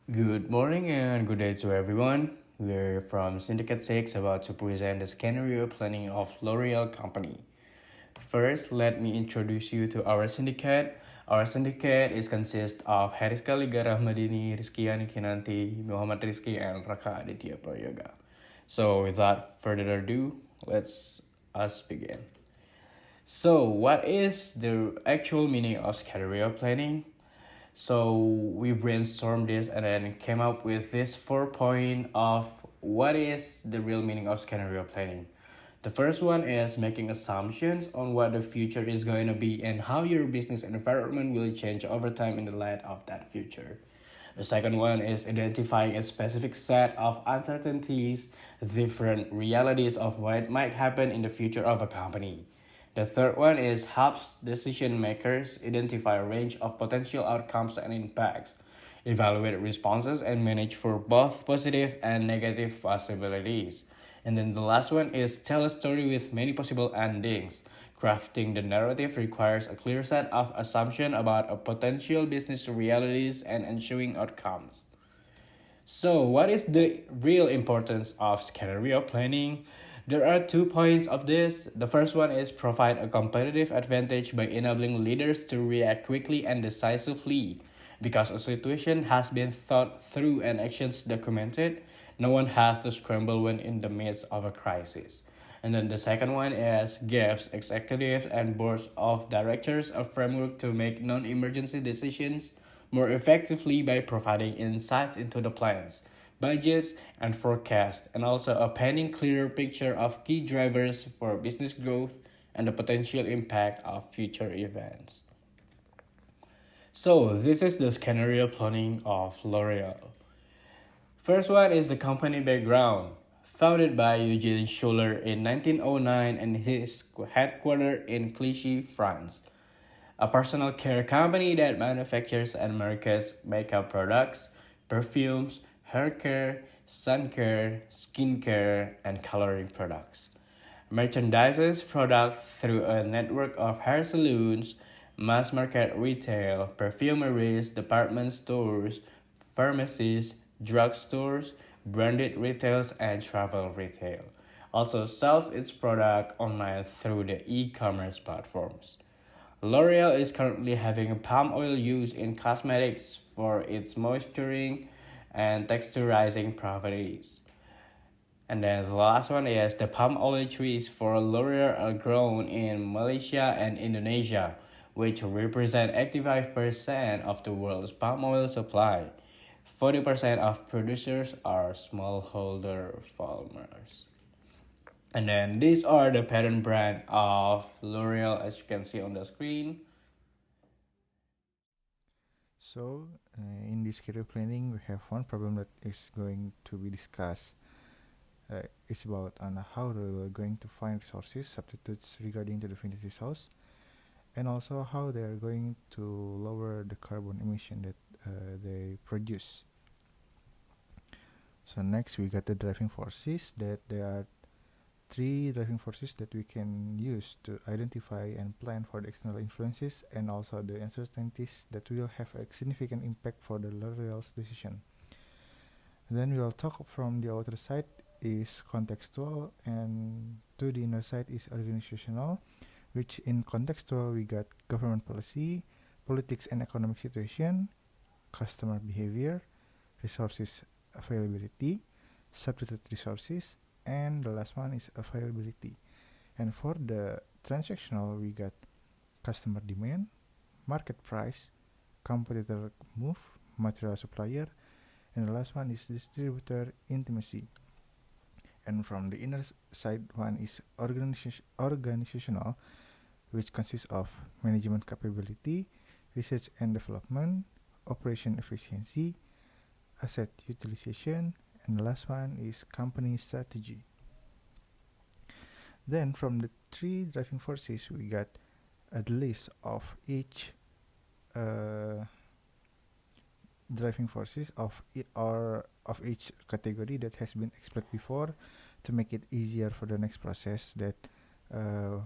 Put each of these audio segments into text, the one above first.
Good morning and good day to everyone. We're from Syndicate 6 about to present the scenario planning of L'Oreal Company. First, let me introduce you to our syndicate. Our syndicate is consist of Herizka, Ligar, Rahmadinni, Rizqyani Qinanti, Muhammad Rizky, and Raka Aditya Prayoga. So, without further ado, let's us begin. So, what is the actual meaning of career planning? So we brainstormed this and then came up with this 4 point of what is the real meaning of scenario planning. The first one is making assumptions on what the future is going to be and how your business environment will change over time in the light of that future. The second one is identifying a specific set of uncertainties, different realities of what might happen in the future of a company. The third one is helps decision makers identify a range of potential outcomes and impacts, evaluate responses, and manage for both positive and negative possibilities. And then the last one is tell a story with many possible endings. Crafting the narrative requires a clear set of assumptions about a potential business realities and ensuing outcomes. So, what is the real importance of scenario planning? There are 2 points of this. The first one is provide a competitive advantage by enabling leaders to react quickly and decisively. Because a situation has been thought through and actions documented, no one has to scramble when in the midst of a crisis. And then the second one is gives executives and boards of directors a framework to make non-emergency decisions more effectively by providing insights into the plans, budgets, and forecasts, and also a painting clearer picture of key drivers for business growth and the potential impact of future events. So this is the scenario planning of L'Oreal. First one is the company background. Founded by Eugene Schuller in 1909 and his headquarters in Clichy, France. A personal care company that manufactures and markets makeup products, perfumes, hair care, sun care, skin care, and coloring products. Merchandises product through a network of hair salons, mass market retail, perfumeries, department stores, pharmacies, drugstores, branded retails, and travel retail. Also sells its product online through the e-commerce platforms. L'Oreal is currently having palm oil use in cosmetics for its moisturizing and texturizing properties. And then the last one is the palm oil trees for L'Oreal are grown in Malaysia and Indonesia, which represent 85% of the world's palm oil supply. 40% of producers are smallholder farmers. And then these are the pattern brand of L'Oreal as you can see on the screen. So, in this career planning, we have one problem that is going to be discussed. It's about on how we are going to find resources, substitutes regarding to the finished resource, and also how they are going to lower the carbon emission that they produce. So next, we got the driving forces. That there are three driving forces that we can use to identify and plan for the external influences and also the uncertainties that will have a significant impact for the L'Oreal's decision. Then we will talk from the outer side is contextual and to the inner side is organizational, which in contextual we got government policy, politics and economic situation, customer behavior, resources availability, substitute resources, and the last one is availability. And for the transactional, we got customer demand, market price, competitor move, material supplier, and the last one is distributor intimacy. And from the inner side one is organizational, which consists of management capability, research and development, operation efficiency, asset utilization, and the last one is company strategy. Then from the three driving forces, we got a list of each uh, driving forces or of each category that has been explained before to make it easier for the next process that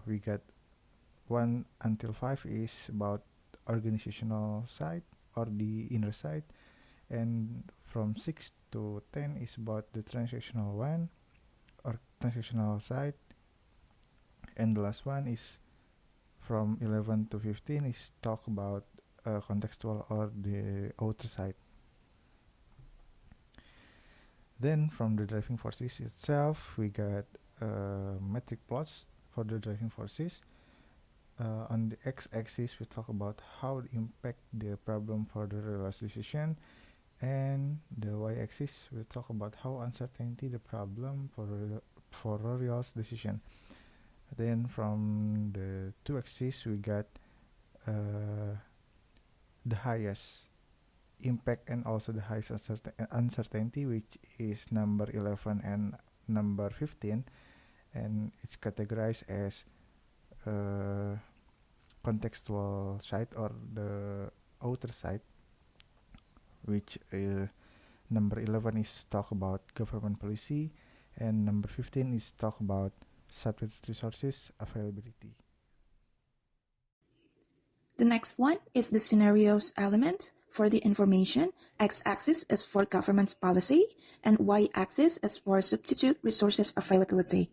we got 1 until 5 is about organizational side or the inner side, and From 6 to 10 is about the transactional one or transactional side, and the last one is from 11 to 15 is talk about contextual or the outer side. Then from the driving forces itself, we got metric plots for the driving forces. On the x-axis, we talk about how it impact the problem for the realized decision, and the y-axis, we talk about how uncertainty the problem for a realized decision. Then from the two axes, we got the highest impact and also the highest uncertainty, which is number 11 and number 15, and it's categorized as contextual side or the outer side, which number 11 is talk about government policy, and number 15 is talk about subject resources availability. The next one is the scenarios element. For the information, x-axis is for government policy, and y-axis is for substitute resources availability.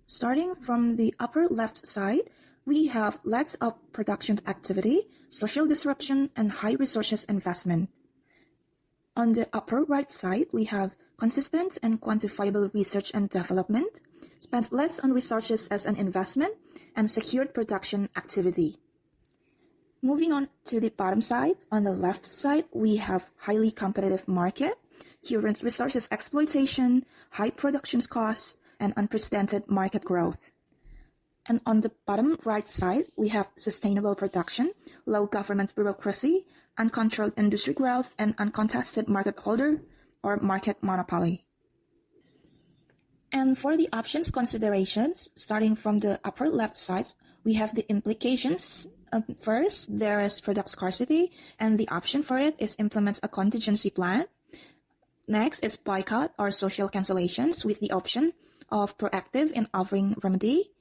Starting from the upper left side, we have lots of production activity, social disruption, and high resources investment. On the upper right side, we have consistent and quantifiable research and development, spent less on resources as an investment, and secured production activity. Moving on to the bottom side, on the left side, we have highly competitive market, current resources exploitation, high production costs, and unprecedented market growth. And on the bottom right side, we have sustainable production, low government bureaucracy, uncontrolled industry growth, and uncontested market holder or market monopoly. And for the options considerations, starting from the upper left side, we have the implications. First, there is product scarcity, and the option for it is implement a contingency plan. Next is boycott or social cancellations with the option of proactive in offering remedy.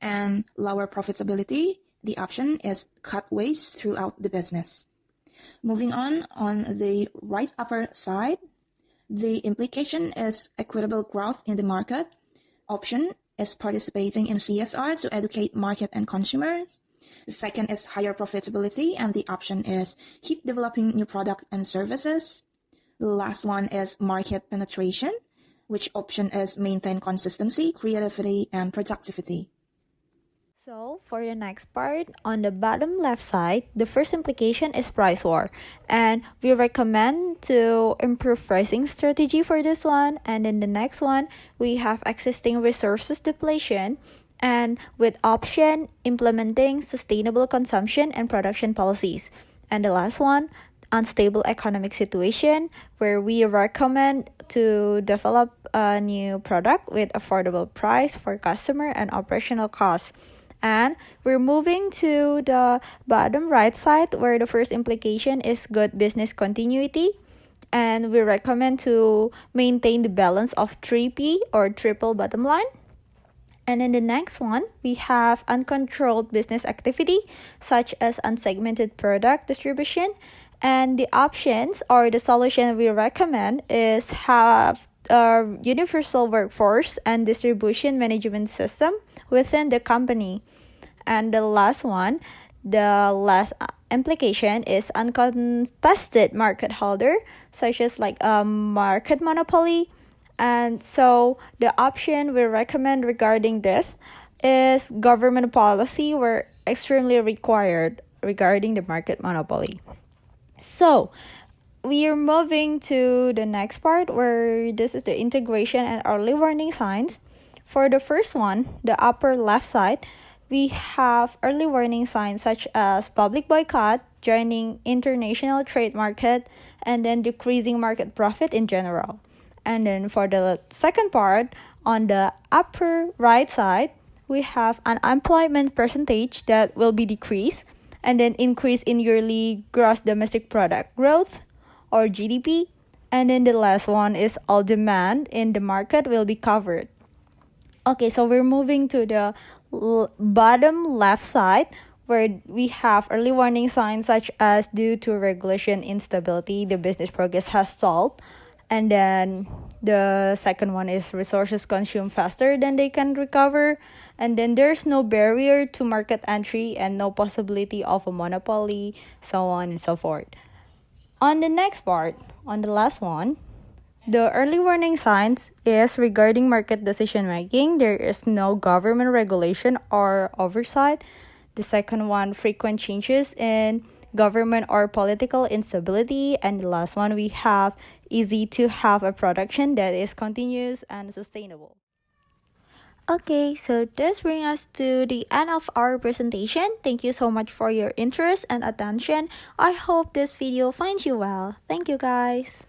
And lower profitability, the option is cut waste throughout the business. Moving on the right upper side, the implication is equitable growth in the market. Option is participating in CSR to educate market and consumers. The second is higher profitability, and the option is keep developing new product and services. The last one is market penetration, which option is maintain consistency, creativity, and productivity. So, for the next part, on the bottom left side, the first implication is price war. And we recommend to improve pricing strategy for this one. And in the next one, we have existing resources depletion. And with option, implementing sustainable consumption and production policies. And the last one, unstable economic situation, where we recommend to develop a new product with affordable price for customer and operational costs. And we're moving to the bottom right side, where the first implication is good business continuity. And we recommend to maintain the balance of 3P or triple bottom line. And in the next one, we have uncontrolled business activity, such as unsegmented product distribution. And the options or the solution we recommend is have a universal workforce and distribution management system within the company. And the last one, the last implication is uncontested market holder, such as like a market monopoly. And so the option we recommend regarding this is government policy were extremely required regarding the market monopoly. So we are moving to the next part, where this is the integration and early warning signs. For the first one, the upper left side, we have early warning signs such as public boycott, joining international trade market, and then decreasing market profit in general. And then for the second part, on the upper right side, we have an unemployment percentage that will be decreased, and then increase in yearly gross domestic product growth or GDP. And then the last one is all demand in the market will be covered. Okay, so we're moving to the bottom left side, where we have early warning signs such as due to regulation instability, the business progress has stalled. And then the second one is resources consumed faster than they can recover. And then there's no barrier to market entry and no possibility of a monopoly, so on and so forth. On the next part, on the last one, the early warning signs is regarding market decision making. There is no government regulation or oversight. The second one, frequent changes in government or political instability. And the last one, we have easy to have a production that is continuous and sustainable. Okay, so this brings us to the end of our presentation. Thank you so much for your interest and attention. I hope this video finds you well. Thank you guys.